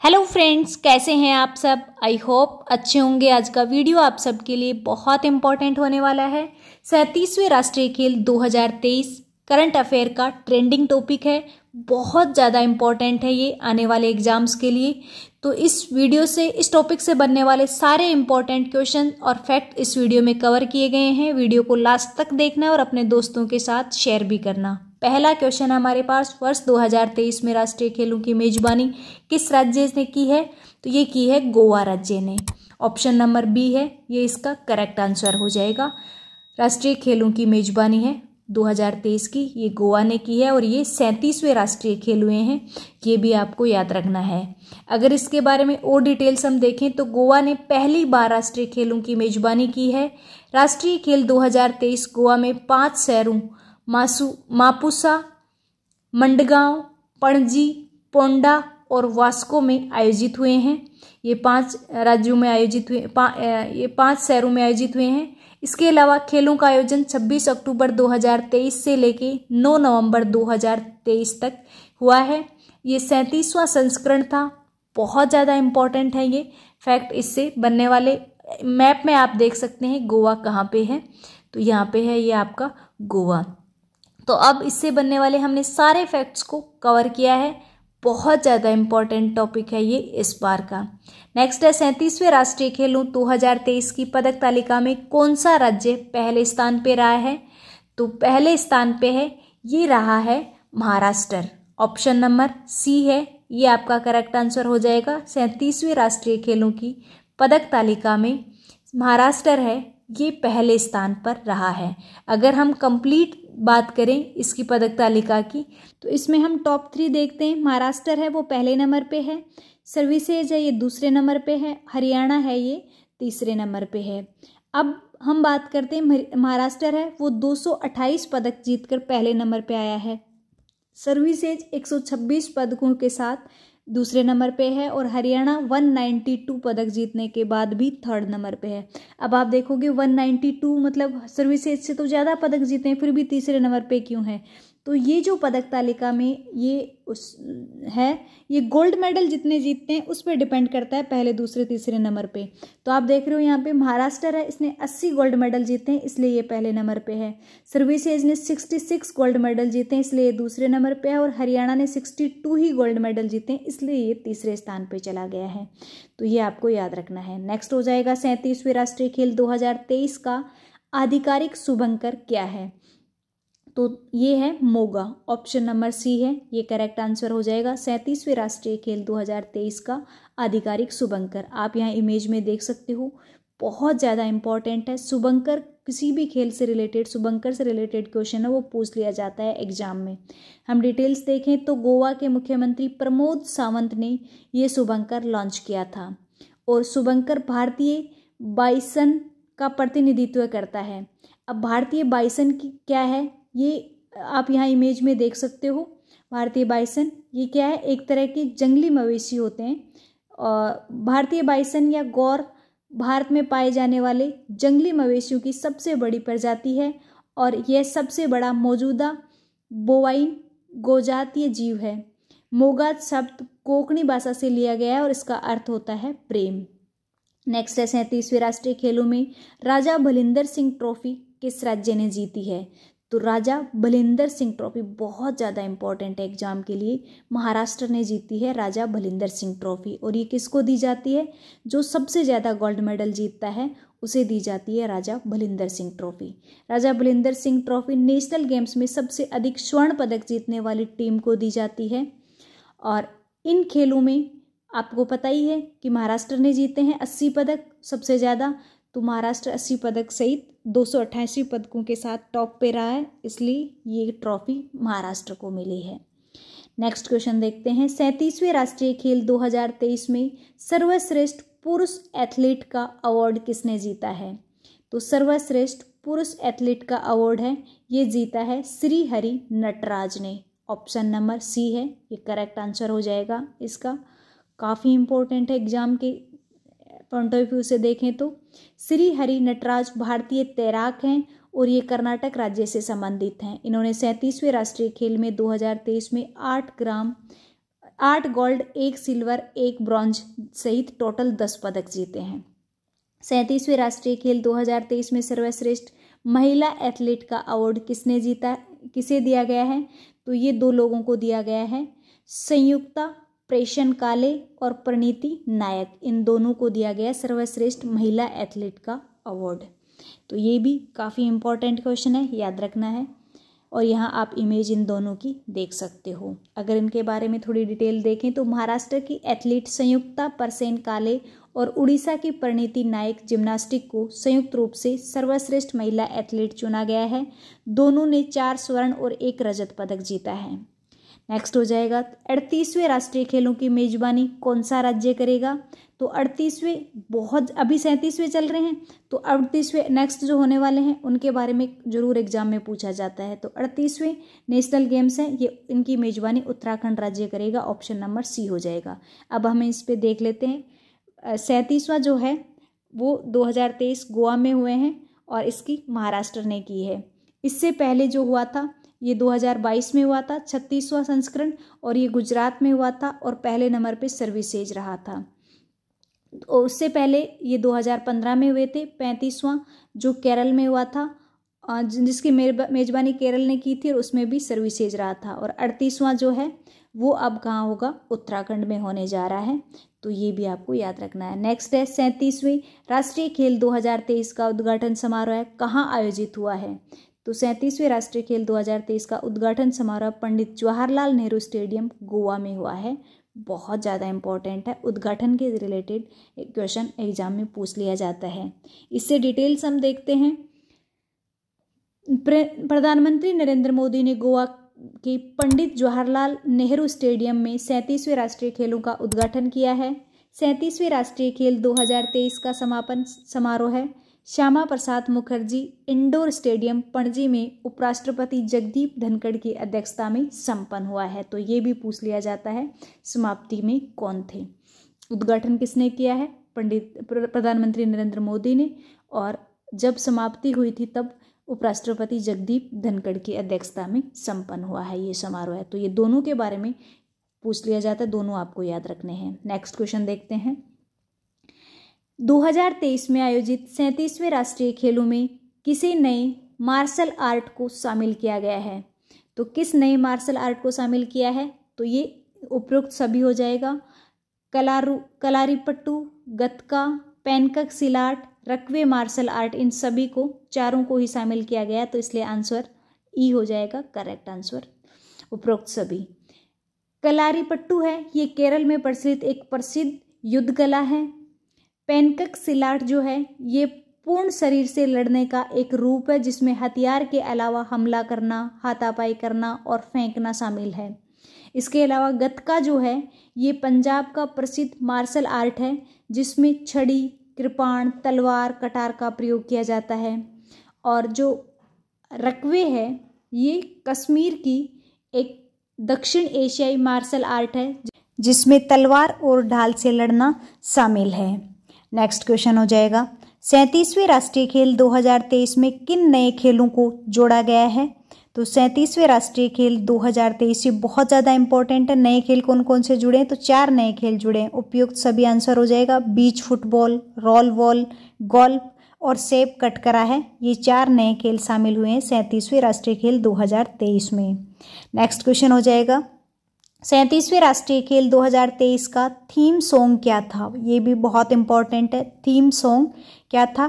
Hello friends, कैसे हैं आप सब। आई होप अच्छे होंगे। आज का वीडियो आप सबके लिए बहुत इम्पोर्टेंट होने वाला है। 37वें राष्ट्रीय खेल 2023 करंट अफेयर का ट्रेंडिंग टॉपिक है। बहुत ज़्यादा इम्पोर्टेंट है ये आने वाले एग्जाम्स के लिए। तो इस वीडियो से, इस टॉपिक से बनने वाले सारे इम्पोर्टेंट क्वेश्चन और फैक्ट इस वीडियो में कवर किए गए हैं। वीडियो को लास्ट तक देखना और अपने दोस्तों के साथ शेयर भी करना। पहला क्वेश्चन हमारे पास, वर्ष 2023 में राष्ट्रीय खेलों की मेजबानी किस राज्य ने की है? तो ये की है गोवा राज्य ने। ऑप्शन नंबर बी है ये इसका करेक्ट आंसर हो जाएगा। राष्ट्रीय खेलों की मेजबानी है 2023 की, ये गोवा ने की है और ये 37वें राष्ट्रीय खेल हुए हैं। ये भी आपको याद रखना है। अगर इसके बारे में और डिटेल्स हम देखें तो गोवा ने पहली बार राष्ट्रीय खेलों की मेजबानी की है। राष्ट्रीय खेल 2023 गोवा में 5 शहरों मापुसा, मंडगांव, पणजी, पोंडा और वास्को में आयोजित हुए हैं। ये 5 राज्यों में आयोजित हुए, ये 5 शहरों में आयोजित हुए हैं। इसके अलावा खेलों का आयोजन 26 अक्टूबर 2023 से लेके 9 नवंबर 2023 तक हुआ है। ये 37वां संस्करण था। बहुत ज़्यादा इम्पोर्टेंट है ये फैक्ट। इससे बनने वाले मैप में आप देख सकते हैं गोवा कहाँ पे है। तो यहाँ पे है ये आपका गोवा। तो अब इससे बनने वाले हमने सारे फैक्ट्स को कवर किया है। बहुत ज़्यादा इम्पॉर्टेंट टॉपिक है ये इस बार का। नेक्स्ट है 37वें राष्ट्रीय खेलों 2023 की पदक तालिका में कौन सा राज्य पहले स्थान पे रहा है? तो पहले स्थान पे है ये रहा है महाराष्ट्र। ऑप्शन नंबर सी है ये आपका करेक्ट आंसर हो जाएगा। 37वें राष्ट्रीय खेलों की पदक तालिका में महाराष्ट्र है ये पहले स्थान पर रहा है। अगर हम कंप्लीट बात करें इसकी पदक तालिका की तो इसमें हम टॉप 3 देखते हैं। महाराष्ट्र है वो पहले नंबर पे है, सर्विसेज है ये दूसरे नंबर पे है, हरियाणा है ये तीसरे नंबर पे है। अब हम बात करते हैं महाराष्ट्र है वो 228 पदक जीतकर पहले नंबर पे आया है। सर्विसेज 126 पदकों के साथ दूसरे नंबर पे है और हरियाणा 192 पदक जीतने के बाद भी थर्ड नंबर पे है। अब आप देखोगे 192 मतलब सर्विसेज से तो ज़्यादा पदक जीते हैं, फिर भी तीसरे नंबर पे क्यों है? तो ये जो पदक तालिका में ये गोल्ड मेडल जितने जीतते हैं उस पर डिपेंड करता है पहले दूसरे तीसरे नंबर पे। तो आप देख रहे हो यहाँ पे महाराष्ट्र है, इसने 80 गोल्ड मेडल जीते हैं इसलिए ये पहले नंबर पे है। सर्विसेज ने 66 गोल्ड मेडल जीते हैं इसलिए ये दूसरे नंबर पे है और हरियाणा ने 62 ही गोल्ड मेडल जीते हैं इसलिए ये तीसरे स्थान पे चला गया है। तो ये आपको याद रखना है। नेक्स्ट हो जाएगा 37वें राष्ट्रीय खेल 2023 का आधिकारिक शुभंकर क्या है? तो ये है मोगा। ऑप्शन नंबर सी है ये करेक्ट आंसर हो जाएगा। 37वें राष्ट्रीय खेल 2023 का आधिकारिक शुभंकर। आप यहाँ इमेज में देख सकते हो, बहुत ज़्यादा इंपॉर्टेंट है। शुभंकर किसी भी खेल से रिलेटेड, शुभंकर से रिलेटेड क्वेश्चन है वो पूछ लिया जाता है एग्जाम में। हम डिटेल्स देखें तो गोवा के मुख्यमंत्री प्रमोद सावंत ने ये शुभंकर लॉन्च किया था और शुभंकर भारतीय बाइसन का प्रतिनिधित्व करता है। अब भारतीय बाइसन की क्या है ये आप यहाँ इमेज में देख सकते हो। भारतीय बाइसन ये क्या है? एक तरह के जंगली मवेशी होते हैं। और भारतीय बाइसन या गौर भारत में पाए जाने वाले जंगली मवेशियों की सबसे बड़ी प्रजाति है और यह सबसे बड़ा मौजूदा बोवाइन गोजातीय जीव है। मोगा शब्द कोंकणी भाषा से लिया गया है और इसका अर्थ होता है प्रेम। नेक्स्ट है 37वें राष्ट्रीय खेलों में राजा भलिंदर सिंह ट्रॉफी किस राज्य ने जीती है? तो राजा भलिंदर सिंह ट्रॉफी बहुत ज़्यादा इंपॉर्टेंट है एग्जाम के लिए। महाराष्ट्र ने जीती है राजा भलिंदर सिंह ट्रॉफी और ये किसको दी जाती है? जो सबसे ज़्यादा गोल्ड मेडल जीतता है उसे दी जाती है राजा भलिंदर सिंह ट्रॉफी। राजा Bhalinder Singh trophy national games में सबसे अधिक स्वर्ण पदक जीतने वाली टीम को दी जाती है। और इन खेलों में आपको पता ही है कि महाराष्ट्र ने जीते हैं 80 पदक सबसे ज़्यादा। तो महाराष्ट्र 80 पदक सहित 288 पदकों के साथ टॉप पे रहा है, इसलिए ये ट्रॉफी महाराष्ट्र को मिली है। नेक्स्ट क्वेश्चन देखते हैं। 37वें राष्ट्रीय खेल 2023 में सर्वश्रेष्ठ पुरुष एथलीट का अवार्ड किसने जीता है? तो सर्वश्रेष्ठ पुरुष एथलीट का अवार्ड है ये जीता है श्री हरि नटराज ने। ऑप्शन नंबर सी है ये करेक्ट आंसर हो जाएगा इसका। काफ़ी इंपॉर्टेंट है एग्जाम के पॉइंट ऑफ व्यू से देखें तो। श्री हरि नटराज भारतीय तैराक हैं और ये कर्नाटक राज्य से संबंधित हैं। इन्होंने 37वें राष्ट्रीय खेल में 2023 में 8 ग्राम 8 गोल्ड, 1 सिल्वर, 1 ब्रॉन्ज सहित टोटल 10 पदक जीते हैं। 37वें राष्ट्रीय खेल 2023 में सर्वश्रेष्ठ महिला एथलीट का अवार्ड किसने जीता, किसे दिया गया है? तो ये 2 लोगों को दिया गया है, संयुक्ता प्रेषण काले और प्रणीति नायक, इन दोनों को दिया गया सर्वश्रेष्ठ महिला एथलीट का अवार्ड। तो ये भी काफ़ी इम्पोर्टेंट क्वेश्चन है, याद रखना है। और यहाँ आप इमेज इन दोनों की देख सकते हो। अगर इनके बारे में थोड़ी डिटेल देखें तो महाराष्ट्र की एथलीट संयुक्ता प्रेषण काले और उड़ीसा की प्रणीति नायक जिम्नास्टिक को संयुक्त रूप से सर्वश्रेष्ठ महिला एथलीट चुना गया है। दोनों ने 4 स्वर्ण और 1 रजत पदक जीता है। नेक्स्ट हो जाएगा 38वें राष्ट्रीय खेलों की मेजबानी कौन सा राज्य करेगा? तो 38वें, बहुत अभी 37वें चल रहे हैं, तो 38वें नेक्स्ट जो होने वाले हैं उनके बारे में जरूर एग्जाम में पूछा जाता है। तो 38वें नेशनल गेम्स हैं, ये इनकी मेजबानी उत्तराखंड राज्य करेगा, ऑप्शन नंबर सी हो जाएगा। अब हम इस पे देख लेते हैं। 37वां जो है वो 2023 गोवा में हुए हैं और इसकी महाराष्ट्र ने की है। इससे पहले जो हुआ था ये 2022 में हुआ था 36वां संस्करण, और ये गुजरात में हुआ था और पहले नंबर पे सर्विसेज रहा था। और उससे पहले ये 2015 में हुए थे 35वां, जो केरल में हुआ था, जिसकी मेजबानी केरल ने की थी और उसमें भी सर्विसेज रहा था। और 38वां जो है वो अब कहाँ होगा? उत्तराखंड में होने जा रहा है, तो ये भी आपको याद रखना है। नेक्स्ट है 37वें राष्ट्रीय खेल 2023 का उद्घाटन समारोह कहाँ आयोजित हुआ है? तो 37वें राष्ट्रीय खेल 2023 का उद्घाटन समारोह पंडित जवाहरलाल नेहरू स्टेडियम गोवा में हुआ है। बहुत ज़्यादा इंपॉर्टेंट है, उद्घाटन के रिलेटेड क्वेश्चन एग्जाम में पूछ लिया जाता है। इससे डिटेल्स हम देखते हैं। प्रधानमंत्री नरेंद्र मोदी ने गोवा के पंडित जवाहरलाल नेहरू स्टेडियम में 37वें राष्ट्रीय खेलों का उद्घाटन किया है। 37वें राष्ट्रीय खेल 2023 का समापन समारोह है श्यामा प्रसाद मुखर्जी इंडोर स्टेडियम पणजी में उपराष्ट्रपति जगदीप धनखड़ की अध्यक्षता में संपन्न हुआ है। तो ये भी पूछ लिया जाता है समाप्ति में कौन थे? उद्घाटन किसने किया है? प्रधानमंत्री नरेंद्र मोदी ने, और जब समाप्ति हुई थी तब उपराष्ट्रपति जगदीप धनखड़ की अध्यक्षता में संपन्न हुआ है ये समारोह है। तो ये दोनों के बारे में पूछ लिया जाता है, दोनों आपको याद रखने हैं। नेक्स्ट क्वेश्चन देखते हैं। 2023 में आयोजित 37वें राष्ट्रीय खेलों में किसी नए मार्शल आर्ट को शामिल किया गया है? तो किस नए मार्शल आर्ट को शामिल किया है? तो ये उपरोक्त सभी हो जाएगा। कलारीपट्टू, गतका, पेनकक सिलाट, रकवे मार्शल आर्ट, इन सभी को चारों को ही शामिल किया गया, तो इसलिए आंसर ई हो जाएगा करेक्ट आंसर, उपरोक्त सभी। कलारीपट्टू है ये केरल में प्रचलित एक प्रसिद्ध युद्ध कला है। पेनकक सिलाट जो है ये पूर्ण शरीर से लड़ने का एक रूप है जिसमें हथियार के अलावा हमला करना, हाथापाई करना और फेंकना शामिल है। इसके अलावा गतका जो है ये पंजाब का प्रसिद्ध मार्शल आर्ट है जिसमें छड़ी, कृपाण, तलवार, कटार का प्रयोग किया जाता है। और जो रकवे है ये कश्मीर की एक दक्षिण एशियाई मार्शल आर्ट है जिसमें तलवार और ढाल से लड़ना शामिल है। नेक्स्ट क्वेश्चन हो जाएगा 37वें राष्ट्रीय खेल 2023 में किन नए खेलों को जोड़ा गया है? तो 37वें राष्ट्रीय खेल 2023 ये बहुत ज़्यादा इंपॉर्टेंट है। नए खेल कौन कौन से जुड़े हैं? तो 4 नए खेल जुड़े हैं। उपयुक्त सभी आंसर हो जाएगा। बीच फुटबॉल, रोल बॉल, गोल्फ और सेप कटकरा है। ये 4 नए खेल शामिल हुए हैं 37वें राष्ट्रीय खेल 2023 में। नेक्स्ट क्वेश्चन हो जाएगा 37वें राष्ट्रीय खेल 2023 का थीम सॉन्ग क्या था? ये भी बहुत इंपॉर्टेंट है। थीम सॉन्ग क्या था?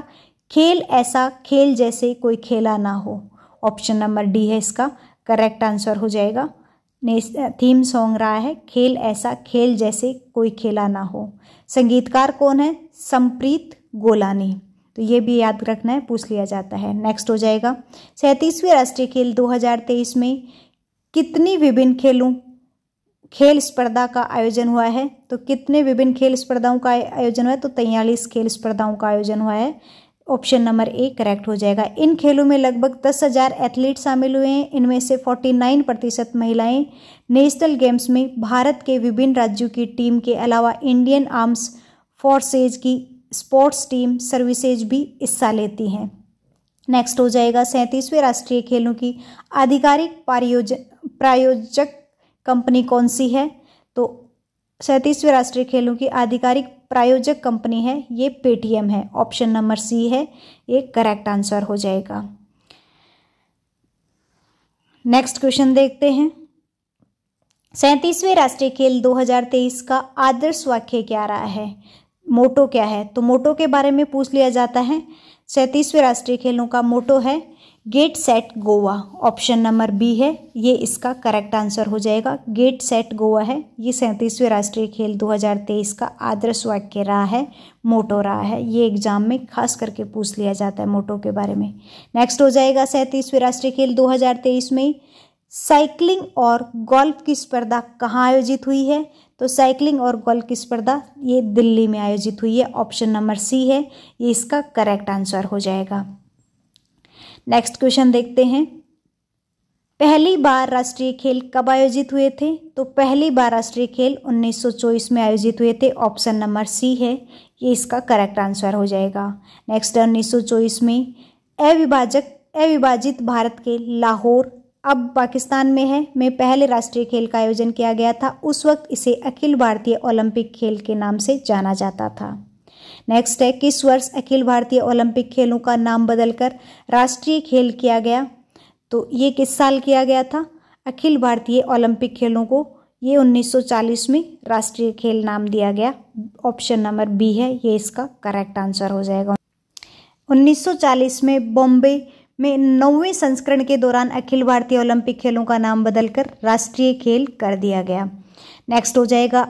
खेल ऐसा खेल जैसे कोई खेला ना हो। ऑप्शन नंबर डी है इसका करेक्ट आंसर हो जाएगा। थीम सॉन्ग रहा है खेल ऐसा खेल जैसे कोई खेला ना हो। संगीतकार कौन है? संप्रीत गोलानी। तो ये भी याद रखना है, पूछ लिया जाता है। नेक्स्ट हो जाएगा 37वें राष्ट्रीय खेल 2023 में कितनी विभिन्न खेल स्पर्धा का आयोजन हुआ है? तो कितने विभिन्न खेल स्पर्धाओं का आयोजन हुआ है? तो 43 खेल स्पर्धाओं का आयोजन हुआ है। ऑप्शन नंबर ए करेक्ट हो जाएगा। इन खेलों में लगभग 10,000 एथलीट शामिल हुए हैं। इनमें से 49% महिलाएं। नेशनल गेम्स में भारत के विभिन्न राज्यों की टीम के अलावा इंडियन आर्म्स फोर्सेज की स्पोर्ट्स टीम सर्विसेज भी हिस्सा लेती हैं। नेक्स्ट हो जाएगा 37वें राष्ट्रीय खेलों की आधिकारिक प्रायोजक कंपनी कौन सी है? तो 37वें राष्ट्रीय खेलों की आधिकारिक प्रायोजक कंपनी है ये पेटीएम है। ऑप्शन नंबर सी है ये करेक्ट आंसर हो जाएगा। नेक्स्ट क्वेश्चन देखते हैं। 37वें राष्ट्रीय खेल 2023 का आदर्श वाक्य क्या रहा है, मोटो क्या है? तो मोटो के बारे में पूछ लिया जाता है। 37वें राष्ट्रीय खेलों का मोटो है get set Goa. Option number B है ये इसका करेक्ट आंसर हो जाएगा। गेट सेट गोवा है ये 37वें राष्ट्रीय खेल 2023 का आदर्श वाक्य रहा है, मोटो रहा है। ये एग्जाम में खास करके पूछ लिया जाता है मोटो के बारे में। नेक्स्ट हो जाएगा 37वें राष्ट्रीय खेल 2023 में साइकिलिंग और गोल्फ की स्पर्धा कहाँ आयोजित हुई है? तो साइकिलिंग और गोल्फ की स्पर्धा ये दिल्ली में आयोजित हुई है। ऑप्शन नंबर सी है ये इसका करेक्ट आंसर हो जाएगा। नेक्स्ट क्वेश्चन देखते हैं। पहली बार राष्ट्रीय खेल कब आयोजित हुए थे? तो पहली बार राष्ट्रीय खेल 1924 में आयोजित हुए थे। ऑप्शन नंबर सी है ये इसका करेक्ट आंसर हो जाएगा। नेक्स्ट 1924 में अविभाजित भारत के लाहौर अब पाकिस्तान में पहले राष्ट्रीय खेल का आयोजन किया गया था। उस वक्त इसे अखिल भारतीय ओलंपिक खेल के नाम से जाना जाता था। नेक्स्ट है किस वर्ष अखिल भारतीय ओलंपिक खेलों का नाम बदलकर राष्ट्रीय खेल किया गया? तो ये किस साल किया गया था अखिल भारतीय ओलंपिक खेलों को? ये 1940 में राष्ट्रीय खेल नाम दिया गया। ऑप्शन नंबर बी है ये इसका करेक्ट आंसर हो जाएगा। 1940 में बॉम्बे में 9वें संस्करण के दौरान अखिल भारतीय ओलंपिक खेलों का नाम बदलकर राष्ट्रीय खेल कर दिया गया। नेक्स्ट हो जाएगा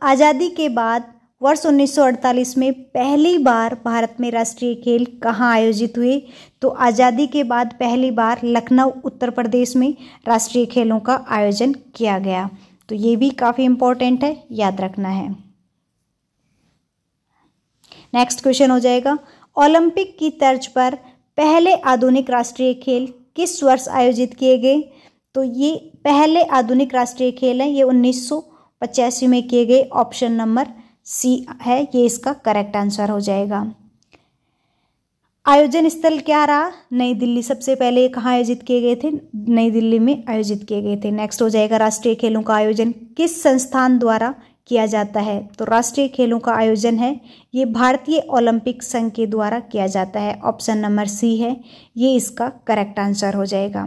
आज़ादी के बाद वर्ष 1948 में पहली बार भारत में राष्ट्रीय खेल कहाँ आयोजित हुए? तो आज़ादी के बाद पहली बार लखनऊ उत्तर प्रदेश में राष्ट्रीय खेलों का आयोजन किया गया। तो ये भी काफ़ी इम्पोर्टेंट है, याद रखना है। नेक्स्ट क्वेश्चन हो जाएगा ओलंपिक की तर्ज पर पहले आधुनिक राष्ट्रीय खेल किस वर्ष आयोजित किए गए? तो ये पहले आधुनिक राष्ट्रीय खेल हैं ये 1985 में किए गए। ऑप्शन नंबर सी है ये इसका करेक्ट आंसर हो जाएगा। आयोजन स्थल क्या रहा? नई दिल्ली। सबसे पहले कहाँ आयोजित किए गए थे? नई दिल्ली में आयोजित किए गए थे। नेक्स्ट हो जाएगा राष्ट्रीय खेलों का आयोजन किस संस्थान द्वारा किया जाता है? तो राष्ट्रीय खेलों का आयोजन है ये भारतीय ओलंपिक संघ के द्वारा किया जाता है। ऑप्शन नंबर सी है ये इसका करेक्ट आंसर हो जाएगा।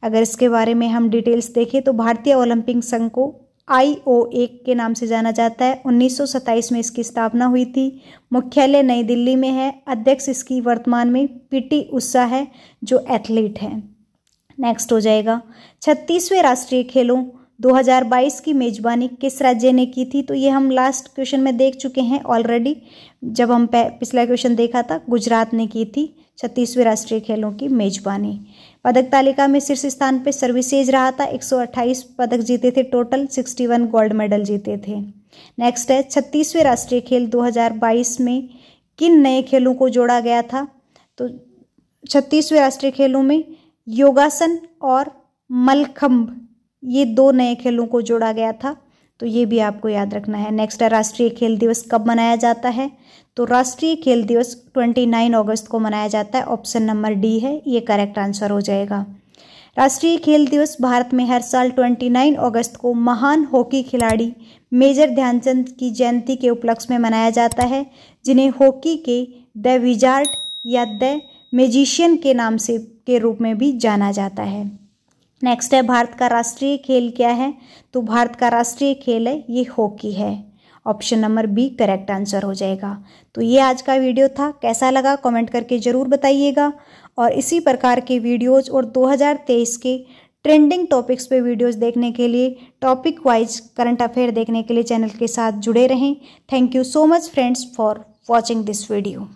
अगर इसके बारे में हम डिटेल्स देखें तो भारतीय ओलंपिक संघ को IOA के नाम से जाना जाता है। 1927 में इसकी स्थापना हुई थी। मुख्यालय नई दिल्ली में है। अध्यक्ष इसकी वर्तमान में PT उषा है जो एथलीट है। नेक्स्ट हो जाएगा 36वें राष्ट्रीय खेलों 2022 की मेजबानी किस राज्य ने की थी? तो ये हम लास्ट क्वेश्चन में देख चुके हैं ऑलरेडी। जब हम पिछला क्वेश्चन देखा था गुजरात ने की थी 36वें राष्ट्रीय खेलों की मेजबानी। पदक तालिका में शीर्ष स्थान पे सर्विसेज रहा था। 128 पदक जीते थे, टोटल 61 गोल्ड मेडल जीते थे। नेक्स्ट है 36वें राष्ट्रीय खेल 2022 में किन नए खेलों को जोड़ा गया था? तो 36वें राष्ट्रीय खेलों में योगासन और मलखंब ये 2 नए खेलों को जोड़ा गया था। तो ये भी आपको याद रखना है। नेक्स्ट है राष्ट्रीय खेल दिवस कब मनाया जाता है? तो राष्ट्रीय खेल दिवस 29 अगस्त को मनाया जाता है। ऑप्शन नंबर डी है ये करेक्ट आंसर हो जाएगा। राष्ट्रीय खेल दिवस भारत में हर साल 29 अगस्त को महान हॉकी खिलाड़ी मेजर ध्यानचंद की जयंती के उपलक्ष्य में मनाया जाता है, जिन्हें हॉकी के द विजार्ड या द मैजिशियन के नाम से के रूप में भी जाना जाता है। नेक्स्ट है भारत का राष्ट्रीय खेल क्या है? तो भारत का राष्ट्रीय खेल है ये हॉकी है। Option number B correct answer हो जाएगा। तो ये आज का वीडियो था, कैसा लगा कमेंट करके ज़रूर बताइएगा। और इसी प्रकार के वीडियोज़ और 2023 के ट्रेंडिंग टॉपिक्स पे वीडियोज़ देखने के लिए, टॉपिक वाइज करंट अफेयर देखने के लिए चैनल के साथ जुड़े रहें। Thank you so much friends for watching this video.